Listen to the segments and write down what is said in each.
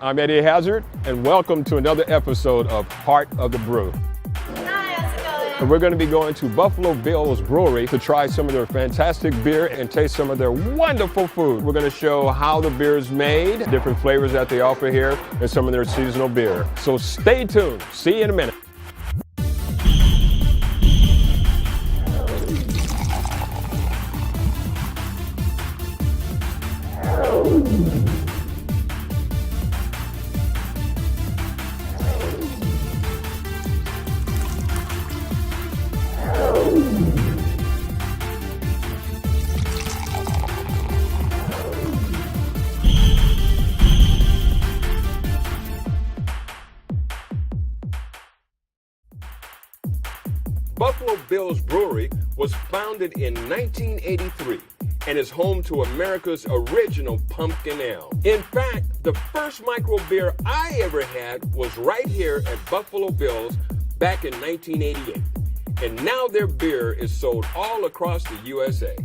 I'm Eddie Hazzard, and welcome to another episode of Heart of the Brew. Hi, how's it going? And we're going to be going to Buffalo Bill's Brewery to try some of their fantastic beer and taste some of their wonderful food. We're going to show how the beer is made, different flavors that they offer here, and some of their seasonal beer. So stay tuned. See you in a minute. Buffalo Bill's Brewery was founded in 1983 and is home to America's original pumpkin ale. In fact, the first micro beer I ever had was right here at Buffalo Bill's back in 1988. And now their beer is sold all across the USA.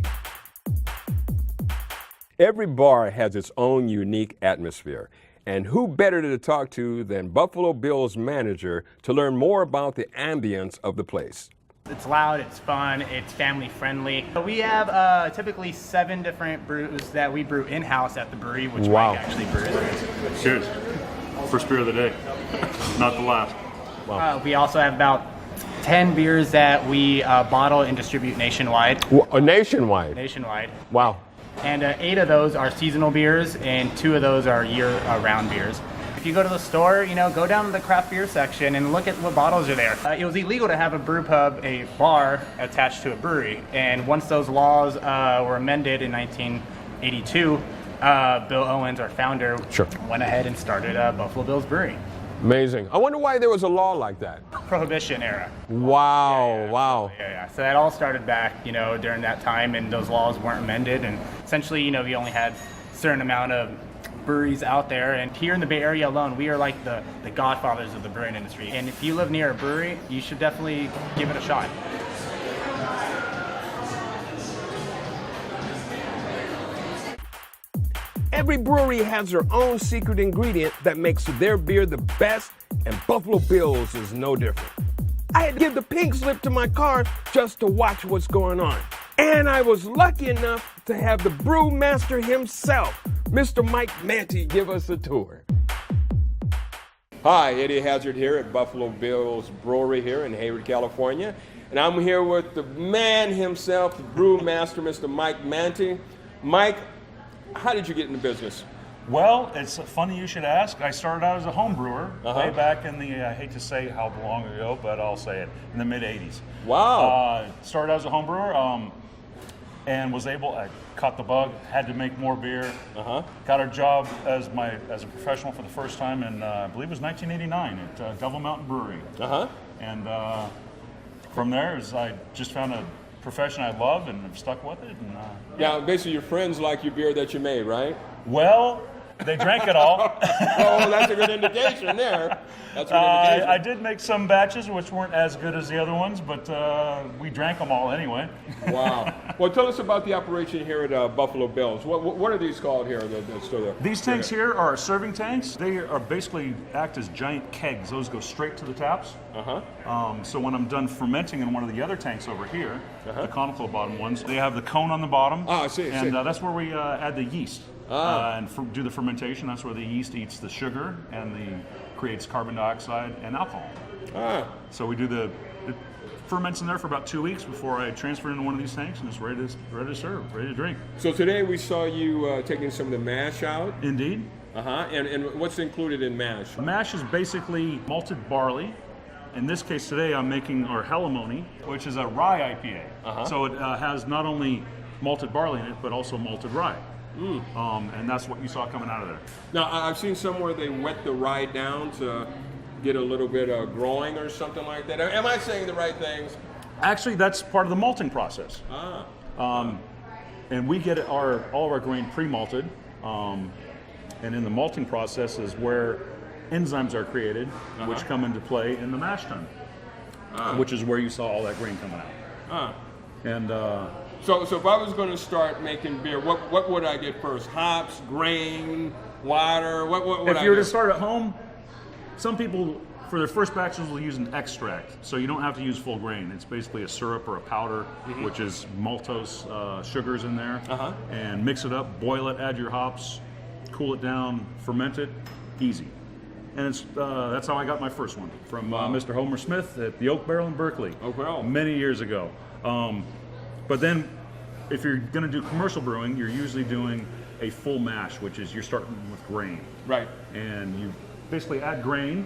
Every bar has its own unique atmosphere. And who better to talk to than Buffalo Bill's manager to learn more about the ambience of the place? It's loud, it's fun, it's family friendly. We have typically 7 different brews that we brew in-house at the brewery, which Mike actually brews. Cheers. First beer of the day, not the last. Wow. We also have about 10 beers that we bottle and distribute nationwide. Nationwide? Nationwide. Wow. And 8 of those are seasonal beers, and 2 of those are year-round beers. If you go to the store, go down to the craft beer section and look at what bottles are there. It was illegal to have a brew pub, a bar, attached to a brewery. And once those laws were amended in 1982, Bill Owens, our founder, went ahead and started Buffalo Bill's Brewery. Amazing. I wonder why there was a law like that. Prohibition era. Wow, wow. Yeah. So that all started back, during that time, and those laws weren't amended. And essentially, we only had a certain amount of breweries out there, and here in the Bay Area alone, we are like the godfathers of the brewing industry. And if you live near a brewery, you should definitely give it a shot. Every brewery has their own secret ingredient that makes their beer the best, and Buffalo Bill's is no different. I had to give the pink slip to my car just to watch what's going on. And I was lucky enough to have the brewmaster himself, Mr. Mike Manti, give us a tour. Hi, Eddie Hazzard here at Buffalo Bill's Brewery here in Hayward, California. And I'm here with the man himself, the brewmaster, Mr. Mike Manti. Mike, how did you get into business? Well, it's funny you should ask. I started out as a home brewer way back in the, I hate to say how long ago, but I'll say it, in the mid-'80s. Wow. Started out as a home brewer and was able, I caught the bug, had to make more beer. Got a job as a professional for the first time in, I believe it was 1989 at Devil Mountain Brewery. And from there, I just found a profession I love and have stuck with it. And, yeah, basically your friends like your beer that you made, right? Well, they drank it all. Oh, that's a good indication there. That's a good indication. I did make some batches which weren't as good as the other ones, but we drank them all anyway. Wow. Well, tell us about the operation here at Buffalo Bill's. What are these called here? These tanks here are serving tanks. They are basically act as giant kegs. Those go straight to the taps. So when I'm done fermenting in one of the other tanks over here, the conical bottom ones, they have the cone on the bottom. I see. And that's where we add the yeast. And do the fermentation. That's where the yeast eats the sugar and creates carbon dioxide and alcohol. So we do it ferments in there for about 2 weeks before I transfer it into one of these tanks, and it's ready to serve, ready to drink. So today we saw you taking some of the mash out. Indeed. And what's included in mash? The mash is basically malted barley. In this case today, I'm making our Alimony, which is a rye IPA. So it has not only malted barley in it, but also malted rye. And that's what you saw coming out of there. Now, I've seen somewhere they wet the rye down to get a little bit of growing or something like that. Am I saying the right things? Actually, that's part of the malting process. And we get all of our grain pre-malted. And in the malting process is where enzymes are created, which come into play in the mash tun, which is where you saw all that grain coming out. And so if I was going to start making beer, what would I get first? Hops, grain, water? What If you were to start at home, some people for their first batches will use an extract, so you don't have to use full grain. It's basically a syrup or a powder, which is maltose sugars in there, and mix it up, boil it, add your hops, cool it down, ferment it, easy. And it's that's how I got my first one from Mr. Homer Smith at the Oak Barrel in Berkeley, many years ago. But then, if you're going to do commercial brewing, you're usually doing a full mash, which is you're starting with grain. Right. And you basically add grain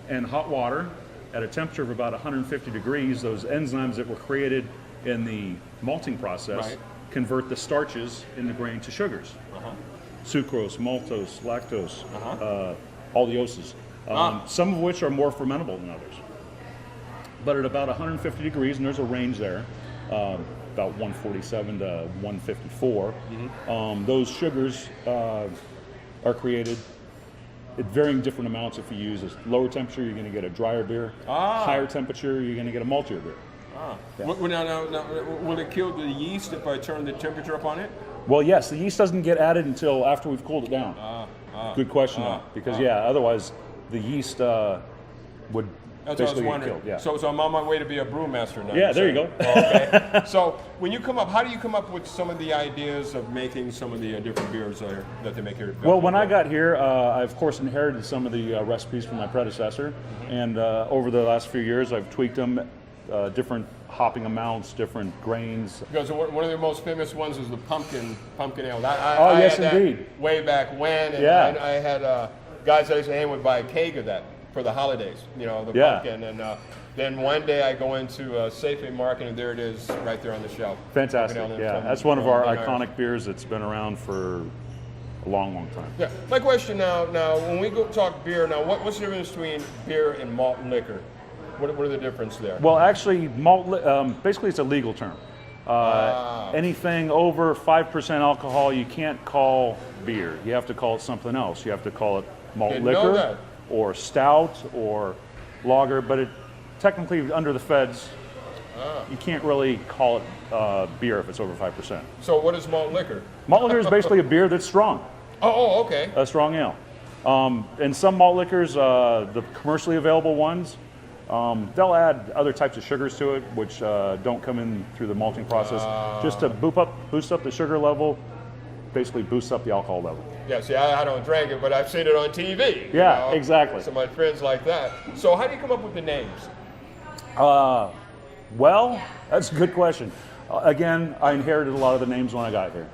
and hot water at a temperature of about 150 degrees. Those enzymes that were created in the malting process convert the starches in the grain to sugars. Sucrose, maltose, lactose, oleoses, some of which are more fermentable than others. But at about 150 degrees, and there's a range there, about 147 to 154, those sugars are created at varying different amounts. If you use a lower temperature, you're going to get a drier beer. Higher temperature, you're going to get a maltier beer. Yeah. Now, will it kill the yeast if I turn the temperature up on it? Well, yes, the yeast doesn't get added until after we've cooled it down. Good question, though, because otherwise the yeast would basically get killed. Yeah. So I'm on my way to be a brewmaster now. Yeah, there you go. Okay. So when you come up, how do you come up with some of the ideas of making some of the different beers that they make here? Well, when I got here, I of course inherited some of the recipes from my predecessor, and over the last few years, I've tweaked them, different hopping amounts, different grains. Because one of the most famous ones is the pumpkin ale. Yes, indeed. Way back when, and I had guys I used to hang with buy a keg of that for the holidays. You know, the pumpkin, and then one day I go into Safeway Market, and there it is, right there on the shelf. Fantastic. Yeah, that's one of our iconic beers that's been around for a long, long time. Yeah. My question now, when we go talk beer, now what's the difference between beer and malt liquor? What are the difference there? Well, actually, malt basically it's a legal term. Anything over 5% alcohol, you can't call beer. You have to call it something else. You have to call it malt liquor, or stout, or lager. But it technically, under the feds, you can't really call it beer if it's over 5%. So what is malt liquor? Malt liquor is basically a beer that's strong. Oh, okay. A strong ale. And some malt liquors, the commercially available ones, they'll add other types of sugars to it, which don't come in through the malting process, just to boost up the sugar level, basically boosts up the alcohol level. Yeah, see, I don't drink it, but I've seen it on TV. Yeah, exactly. So my friends like that. So how do you come up with the names? Well, that's a good question. Again, I inherited a lot of the names when I got here.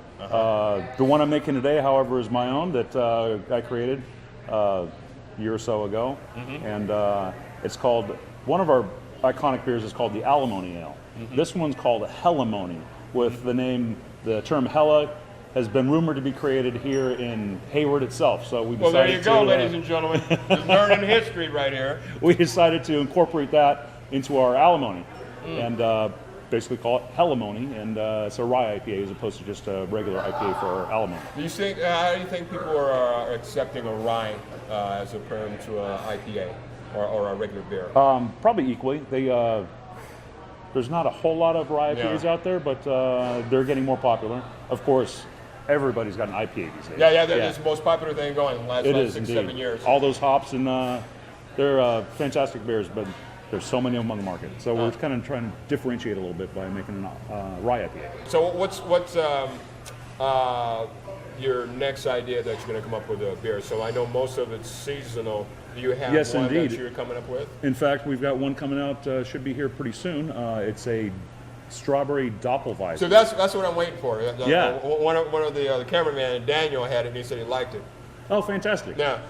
The one I'm making today, however, is my own that I created a year or so ago, and it's called, one of our iconic beers is called the Alimony Ale. This one's called Halimony, with the term Hella has been rumored to be created here in Hayward itself. So we decided well, there you go, ladies and gentlemen. Just learning history right here. We decided to incorporate that into our Alimony and basically call it Halimony, and it's a rye IPA as opposed to just a regular IPA for our Alimony. Do you think? How do you think people are accepting a rye as opposed to an IPA or a regular beer? Probably equally. There's not a whole lot of rye IPAs out there, but they're getting more popular. Of course, everybody's got an IPA these days. Yeah, that's the most popular thing going in the last 6-7 years. All those hops, and they're fantastic beers, but there's so many of them on the market. So we're kind of trying to differentiate a little bit by making a rye IPA. So what's your next idea that you're going to come up with a beer? So I know most of it's seasonal. Do you have one that you're coming up with? In fact, we've got one coming out, should be here pretty soon. It's a strawberry doppelweiser. So that's what I'm waiting for. One of the cameraman, Daniel, had it, and he said he liked it. Oh, fantastic. Yeah.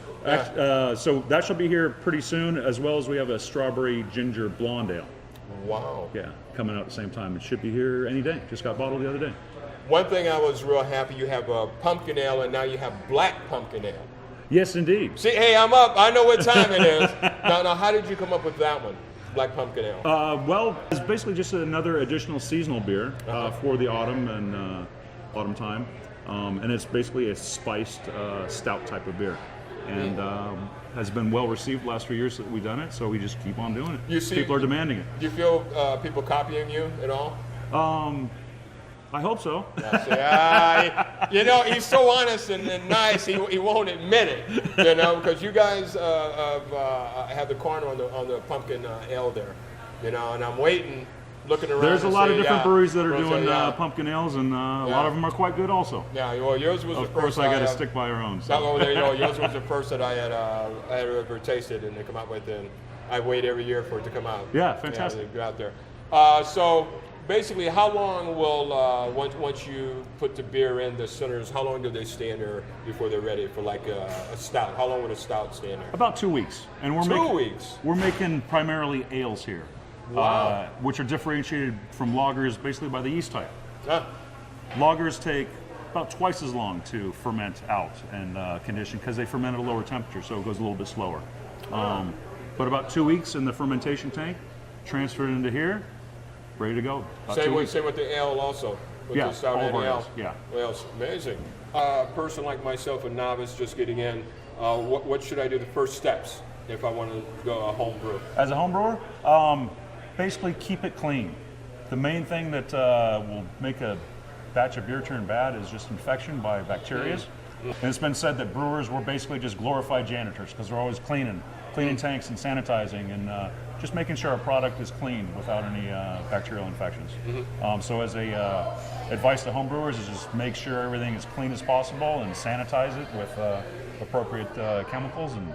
So that shall be here pretty soon, as well as we have a strawberry ginger blonde ale. Wow. Yeah, coming out at the same time. It should be here any day. Just got bottled the other day. One thing I was real happy, you have a pumpkin ale, and now you have black pumpkin ale. Yes, indeed. See, hey, I'm up. I know what time it is. Now, how did you come up with that one, black pumpkin ale? Well, it's basically just another additional seasonal beer for the autumn and autumn time, and it's basically a spiced stout type of beer, and has been well received the last few years that we've done it. So we just keep on doing it. People are demanding it. Do you feel people copying you at all? I hope so. You know, he's so honest and nice. He won't admit it. You know, because you guys have the corner on the pumpkin ale there. You know, and I'm waiting, looking around. There's a lot of different breweries that are doing yeah. pumpkin ales, and a lot of them are quite good also. Yeah, well, yours was the first. Of course, I got to stick by our own. So. Oh, there you go. Yours was the first that I had ever tasted, and they come out with it. And I wait every year for it to come out. Yeah, fantastic. Yeah, out there. So basically, how long will once you put the beer in the cylinders? How long do they stay in there before they're ready for like a stout? How long would a stout stay in there? About 2 weeks, and we're 2 weeks. We're making primarily ales here, which are differentiated from lagers basically by the yeast type. Huh. Lagers take about twice as long to ferment out and condition because they ferment at a lower temperature, so it goes a little bit slower. But about 2 weeks in the fermentation tank, transferred into here, ready to go. Same with the ale also. With Yeah, the stout all of and our ale. ales, yeah. Well, it's amazing. A person like myself, a novice just getting in, what should I do? The first steps if I want to go a home brew. As a home brewer, basically keep it clean. The main thing that will make a batch of beer turn bad is just infection by bacteria. And it's been said that brewers were basically just glorified janitors because they're always cleaning tanks and sanitizing and just making sure our product is clean without any bacterial infections. So as a advice to home brewers is just make sure everything is clean as possible and sanitize it with appropriate chemicals. And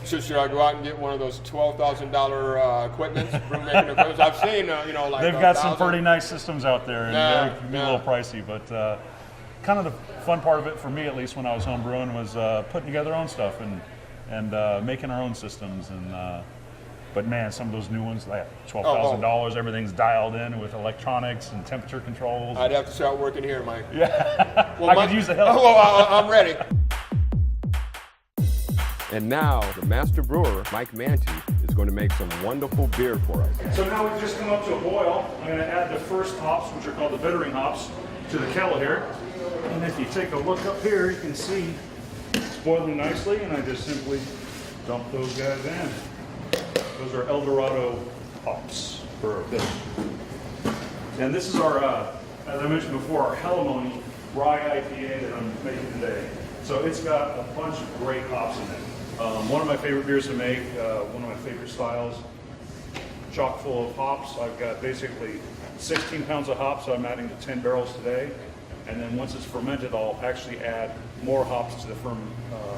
So should I go out and get one of those $12,000 equipments, brew making equipment? I've seen, like they've got some pretty nice systems out there, and they can be a little pricey, but kind of the fun part of it for me, at least when I was home brewing, was putting together our own stuff and making our own systems. And but man, some of those new ones, like $12,000, everything's dialed in with electronics and temperature controls. I'd have to start working here, Mike. Yeah, well, I could use the help. I'm ready. And now, the master brewer, Mike Manti, is going to make some wonderful beer for us. So now we've just come up to a boil. I'm going to add the first hops, which are called the bittering hops, to the kettle here. And if you take a look up here, you can see it's boiling nicely, and I just simply dump those guys in. Those are Eldorado hops for a bitter. And this is our, as I mentioned before, our Alimony rye IPA that I'm making today. So it's got a bunch of great hops in it. One of my favorite beers to make, one of my favorite styles, chock full of hops. I've got basically 16 pounds of hops I'm adding to 10 barrels today. And then once it's fermented, I'll actually add more hops to the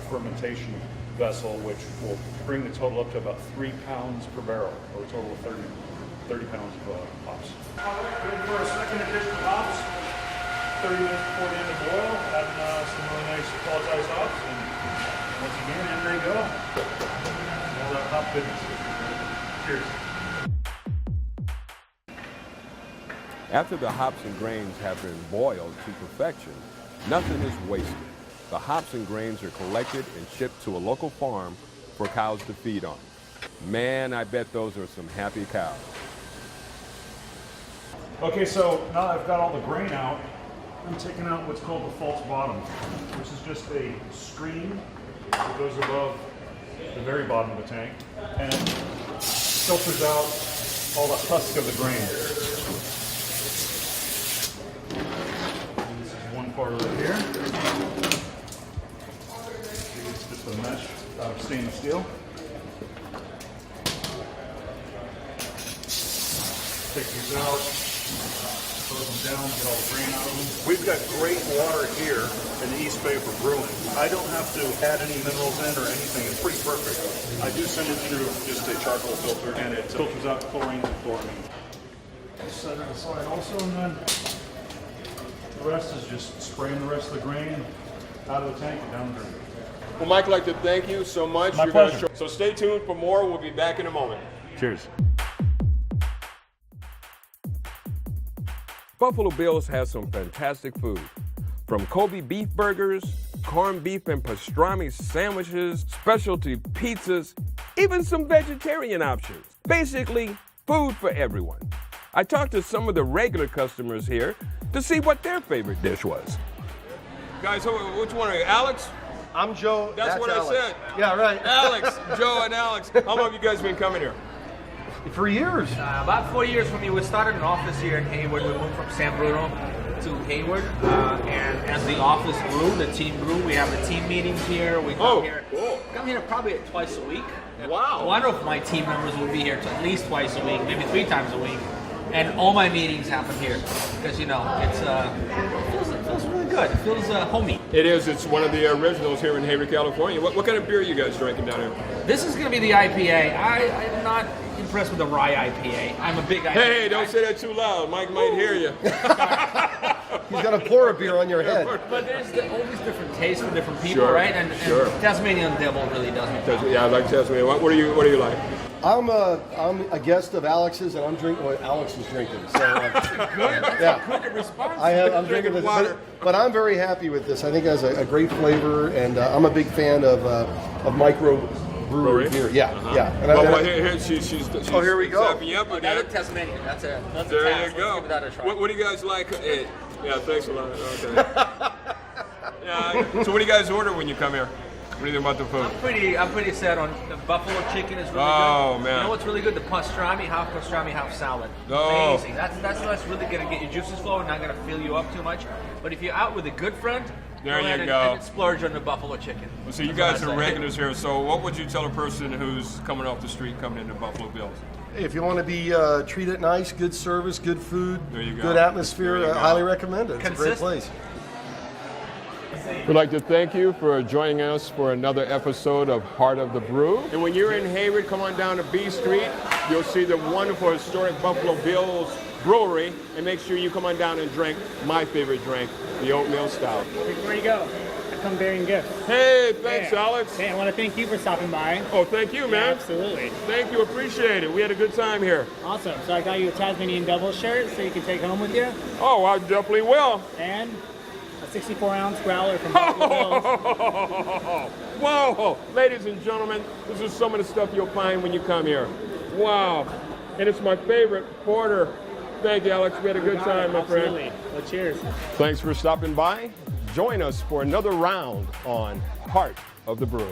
fermentation vessel, which will bring the total up to about 3 pounds per barrel, or a total of 30 pounds of hops. Good for a second addition of hops. 30 minutes before the end of boil, adding some really nice qualitized hops, and once again, in they go. All that hop goodness. Cheers. After the hops and grains have been boiled to perfection, nothing is wasted. The hops and grains are collected and shipped to a local farm for cows to feed on. Man, I bet those are some happy cows. Okay, so now I've got all the grain out, I'm taking out what's called the false bottom, which is just a screen that goes above the very bottom of the tank and filters out all the husk of the grain. And this is one part right here. It's just a mesh out of stainless steel. Take these out. Close them down, get all the grain out of them. We've got great water here in the East Bay for brewing. I don't have to add any minerals in or anything. It's pretty perfect. I do send it through just a charcoal filter, and it filters out chlorine and chlorine. Set it aside also, and then the rest is just spraying the rest of the grain out of the tank and down the drain. Well, Mike, I'd like to thank you so much. My pleasure. So stay tuned for more. We'll be back in a moment. Cheers. Buffalo Bill's has some fantastic food. From Kobe beef burgers, corned beef and pastrami sandwiches, specialty pizzas, even some vegetarian options. Basically, food for everyone. I talked to some of the regular customers here to see what their favorite dish was. Guys, which one are you? Alex? I'm Joe. That's what Alex. I said. Yeah, right. Alex, Joe, and Alex. How long have you guys been coming here? For years. About 4 years when we started an office here in Hayward. We moved from San Bruno. to Hayward, and as the office brew, the team brew, we have the team meetings here. We come here. Cool. Come here probably twice a week. Wow. One of my team members will be here at least twice a week, maybe 3 times a week. And all my meetings happen here because, you know, it feels really good. It feels homey. It is. It's one of the originals here in Hayward, California. What kind of beer are you guys drinking down here? This is going to be the IPA. I'm not impressed with the rye IPA. I'm a big IPA. Hey, don't say that too loud. Mike might hear you. He's going to pour a beer on your head. But there's always different tastes for different people, Sure, right? And sure. Tasmanian Devil really does me proud. Yeah, I like Tasmania. What are you like? I'm a guest of Alex's, and I'm drinking what Alex is drinking. So, Good response. I'm drinking this, water. but I'm very happy with this. I think it has a great flavor, and I'm a big fan of micro brewery beer. Yeah, yeah. And Well, here she's here we go. zapping you up with That's that. a Tasmanian. That's a There task. you go. Let's give that a try. What do you guys like? Yeah, thanks a lot. Okay. Yeah, so what do you guys order when you come here? What do you think about the food? I'm pretty set on the buffalo chicken is really good. Oh, man. You know what's really good? The pastrami, half salad. Oh. Amazing. That's what's really gonna get your juices flowing, not gonna fill you up too much. But if you're out with a good friend, There you ahead go. and splurge on the buffalo chicken. Well, so you That's guys what I are say. regulars here. So what would you tell a person who's coming off the street coming into Buffalo Bills? if you want to be treated nice, good service, good food, There you go. good atmosphere, There you go. highly recommend it. It's a great place. We'd like to thank you for joining us for another episode of Heart of the Brew. And when you're in Hayward, come on down to B Street. You'll see the wonderful historic Buffalo Bills Brewery. And make sure you come on down and drink my favorite drink, the oatmeal stout. Before you go, I come bearing gifts. Hey, thanks, Yeah. Alex. Hey, I want to thank you for stopping by. Oh, thank you, Yeah, man. absolutely. Thank you. Appreciate it. We had a good time here. Awesome. So I got you a Tasmanian Devil shirt so you can take home with you, Oh, I definitely will. and a 64-ounce growler from Buffalo Bills. Whoa! Ladies and gentlemen, this is some of the stuff you'll find when you come here. Wow. And it's my favorite porter. Thank you, Alex. We had a good time, my friend. Absolutely. Well, cheers. Thanks for stopping by. Join us for another round on Heart of the Brew.